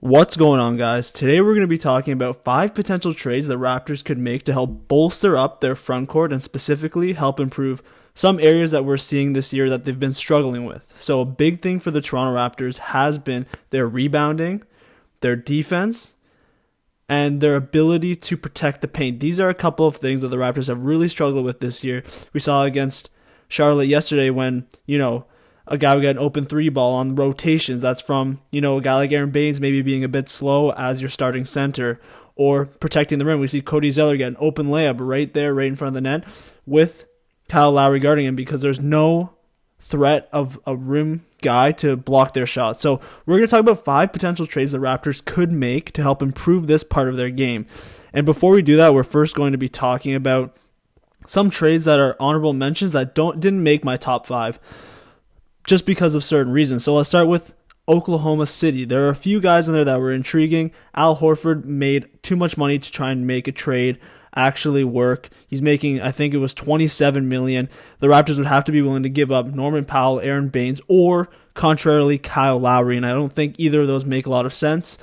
What's going on, guys? Today we're going to be talking about 5 potential trades the Raptors could make to help bolster up their front court and specifically help improve some areas that we're seeing this year that they've been struggling with. So a big thing for the Toronto Raptors has been their rebounding, their defense, and their ability to protect the paint. These are a couple of things that the Raptors have really struggled with this year. We saw against Charlotte yesterday when, a guy would get an open three ball on rotations. That's from, a guy like Aaron Baines maybe being a bit slow as your starting center or protecting the rim. We see Cody Zeller get an open layup right there, right in front of the net with Kyle Lowry guarding him because there's no threat of a rim guy to block their shot. So we're going to talk about 5 potential trades the Raptors could make to help improve this part of their game. And before we do that, we're first going to be talking about some trades that are honorable mentions that didn't make my top 5. Just because of certain reasons. So let's start with Oklahoma City. There are a few guys in there that were intriguing. Al Horford made too much money to try and make a trade actually work. He's making, I think it was $27 million. The Raptors would have to be willing to give up Norman Powell, Aaron Baines, or contrarily Kyle Lowry, and I don't think either of those make a lot of sense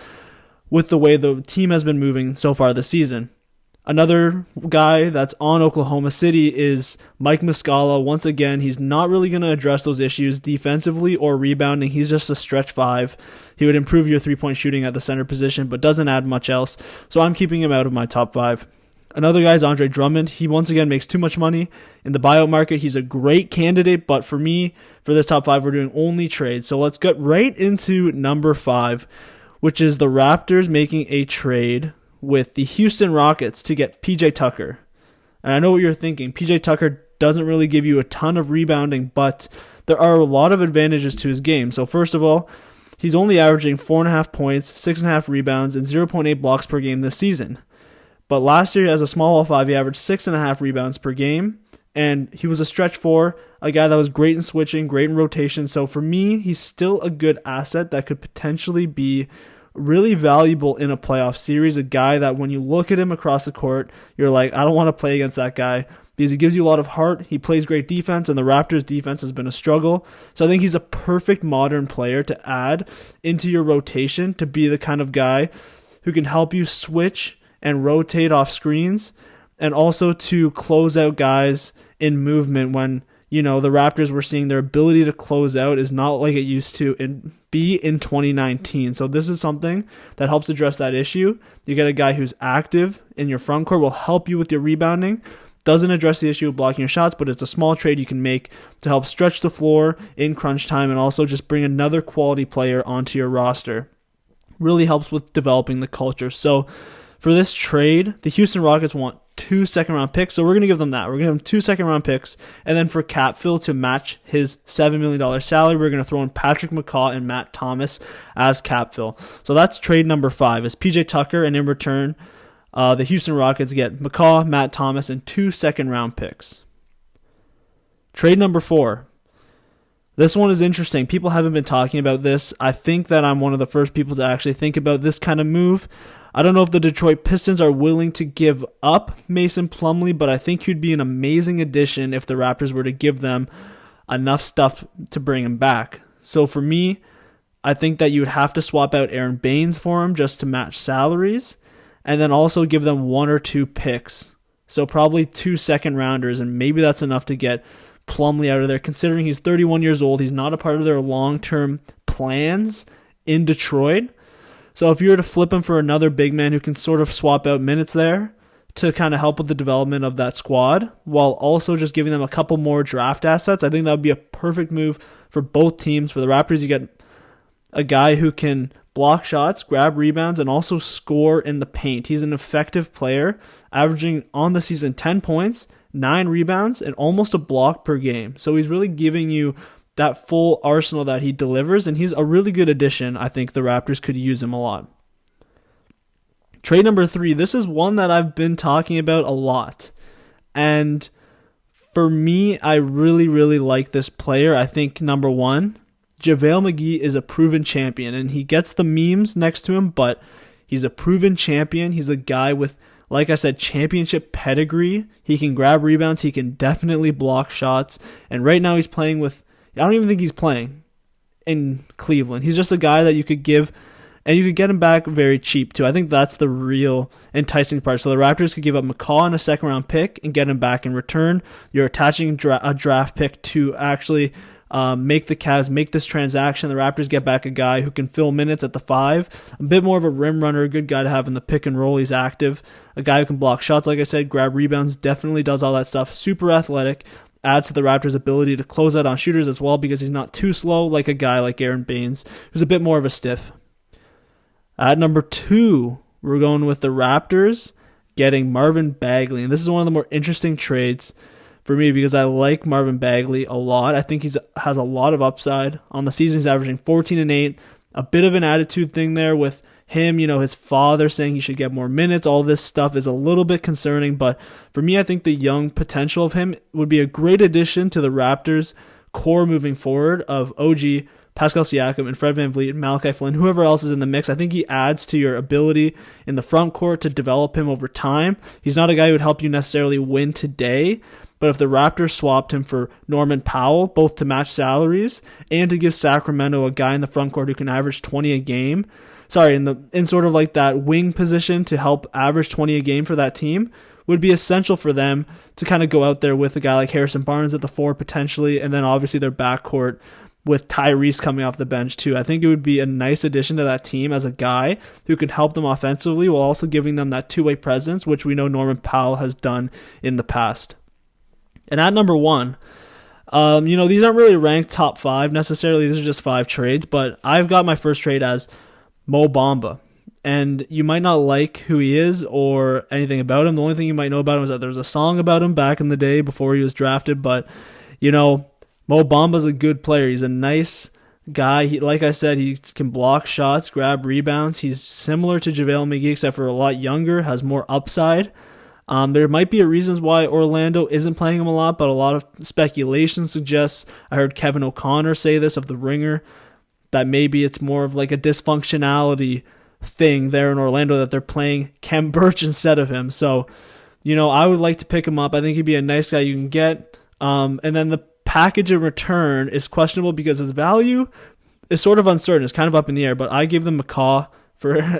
with the way the team has been moving so far this season. Another guy that's on Oklahoma City is Mike Muscala. Once again, he's not really going to address those issues defensively or rebounding. He's just a stretch 5. He would improve your three-point shooting at the center position, but doesn't add much else. So I'm keeping him out of my top 5. Another guy is Andre Drummond. He once again makes too much money in the buyout market. He's a great candidate, but for me, for this top 5, we're doing only trades. So let's get right into number 5, which is the Raptors making a trade with the Houston Rockets to get PJ Tucker. And I know what you're thinking. PJ Tucker doesn't really give you a ton of rebounding, but there are a lot of advantages to his game. So first of all, he's only averaging 4.5 points, 6.5 rebounds, and 0.8 blocks per game this season. But last year, as a small L5, he averaged 6.5 rebounds per game, and he was a stretch 4, a guy that was great in switching, great in rotation. So for me, he's still a good asset that could potentially be really valuable in a playoff series, a guy that when you look at him across the court, you're like, I don't want to play against that guy because he gives you a lot of heart, he plays great defense, and the Raptors' defense has been a struggle. So I think he's a perfect modern player to add into your rotation to be the kind of guy who can help you switch and rotate off screens and also to close out guys in movement when the Raptors were seeing their ability to close out is not like it used to be in 2019. So this is something that helps address that issue. You get a guy who's active in your front court, will help you with your rebounding, doesn't address the issue of blocking your shots, but it's a small trade you can make to help stretch the floor in crunch time and also just bring another quality player onto your roster. Really helps with developing the culture. So for this trade, the Houston Rockets want 2 second-round picks, so we're going to give them that. We're going to give them 2 second-round picks, and then for cap fill to match his $7 million salary, we're going to throw in Patrick McCaw and Matt Thomas as cap fill. So that's trade number 5, is PJ Tucker, and in return, the Houston Rockets get McCaw, Matt Thomas, and 2 second-round picks. Trade number 4. This one is interesting. People haven't been talking about this. I think that I'm one of the first people to actually think about this kind of move. I don't know if the Detroit Pistons are willing to give up Mason Plumlee, but I think he'd be an amazing addition if the Raptors were to give them enough stuff to bring him back. So for me, I think that you would have to swap out Aaron Baines for him just to match salaries, and then also give them 1 or 2 picks. So probably 2 second-rounders, and maybe that's enough to get Plumlee out of there, considering he's 31 years old. He's not a part of their long-term plans in Detroit. So if you were to flip him for another big man who can sort of swap out minutes there to kind of help with the development of that squad while also just giving them a couple more draft assets, I think that would be a perfect move for both teams. For the Raptors, you get a guy who can block shots, grab rebounds, and also score in the paint. He's an effective player, averaging on the season 10 points, 9 rebounds, and almost a block per game. So he's really giving you that full arsenal that he delivers, and he's a really good addition. I think the Raptors could use him a lot. Trade number 3, this is one that I've been talking about a lot, and for me, I really, really like this player. I think, number 1, JaVale McGee is a proven champion, and he gets the memes next to him, but he's a proven champion. He's a guy with, like I said, championship pedigree. He can grab rebounds. He can definitely block shots, and right now he's playing with, I don't even think he's playing in Cleveland. He's just a guy that you could give And you could get him back very cheap, too. I think that's the real enticing part. So the Raptors could give up McCaw and a second-round pick and get him back in return. You're attaching a draft pick to actually make the Cavs make this transaction. The Raptors get back a guy who can fill minutes at the 5, a bit more of a rim runner, a good guy to have in the pick and roll. He's active, a guy who can block shots, like I said, grab rebounds, definitely does all that stuff. Super athletic, adds to the Raptors' ability to close out on shooters as well because he's not too slow like a guy like Aaron Baines, who's a bit more of a stiff. At number 2, we're going with the Raptors getting Marvin Bagley. And this is one of the more interesting trades for me because I like Marvin Bagley a lot. I think he has a lot of upside. On the season, he's averaging 14 and 8. A bit of an attitude thing there with him, his father saying he should get more minutes. All this stuff is a little bit concerning. But for me, I think the young potential of him would be a great addition to the Raptors core moving forward of OG, Pascal Siakam, and Fred VanVleet, Malachi Flynn, whoever else is in the mix. I think he adds to your ability in the front court to develop him over time. He's not a guy who would help you necessarily win today, but if the Raptors swapped him for Norman Powell, both to match salaries and to give Sacramento a guy in the front court who can average 20 a game, in sort of like that wing position to help average 20 a game for that team, would be essential for them to kind of go out there with a guy like Harrison Barnes at the 4 potentially, and then obviously their backcourt with Tyrese coming off the bench too. I think it would be a nice addition to that team as a guy who can help them offensively while also giving them that two-way presence, which we know Norman Powell has done in the past. And at number 1, these aren't really ranked top 5 necessarily. These are just 5 trades, but I've got my first trade as Mo Bamba. And you might not like who he is or anything about him. The only thing you might know about him is that there was a song about him back in the day before he was drafted, but Mo Bamba's a good player. He's a nice guy. Like I said, he can block shots, grab rebounds. He's similar to JaVale McGee, except for a lot younger, has more upside. There might be a reason why Orlando isn't playing him a lot, but a lot of speculation suggests, I heard Kevin O'Connor say this of The Ringer, that maybe it's more of like a dysfunctionality thing there in Orlando that they're playing Khem Birch instead of him. So, I would like to pick him up. I think he'd be a nice guy you can get. And then the package in return is questionable because his value is sort of uncertain. It's kind of up in the air, but I give them McCaw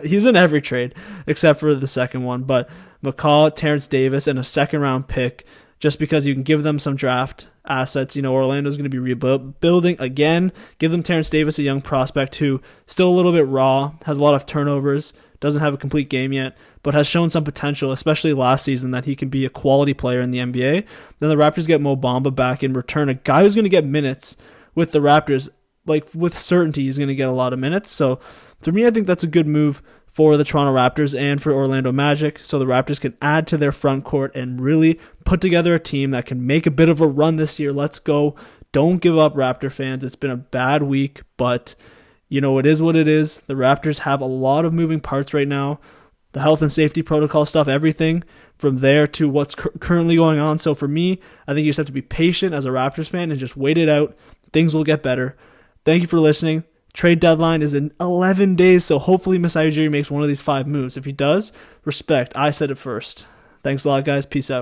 he's in every trade except for the second one, but McCaw, Terrence Davis, and a second-round pick just because you can give them some draft assets. Orlando's going to be rebuilding again. Give them Terrence Davis, a young prospect who still a little bit raw, has a lot of turnovers, doesn't have a complete game yet, but has shown some potential, especially last season, that he can be a quality player in the NBA. Then the Raptors get Mo Bamba back in return, a guy who's going to get minutes with the Raptors. Like, with certainty, he's going to get a lot of minutes. So, for me, I think that's a good move for the Toronto Raptors and for Orlando Magic, so the Raptors can add to their front court and really put together a team that can make a bit of a run this year. Let's go. Don't give up, Raptor fans. It's been a bad week, but it is what it is. The Raptors have a lot of moving parts right now. The health and safety protocol stuff, everything from there to what's currently going on. So for me, I think you just have to be patient as a Raptors fan and just wait it out. Things will get better. Thank you for listening. Trade deadline is in 11 days, so hopefully Masai Ujiri makes one of these 5 moves. If he does, respect. I said it first. Thanks a lot, guys. Peace out.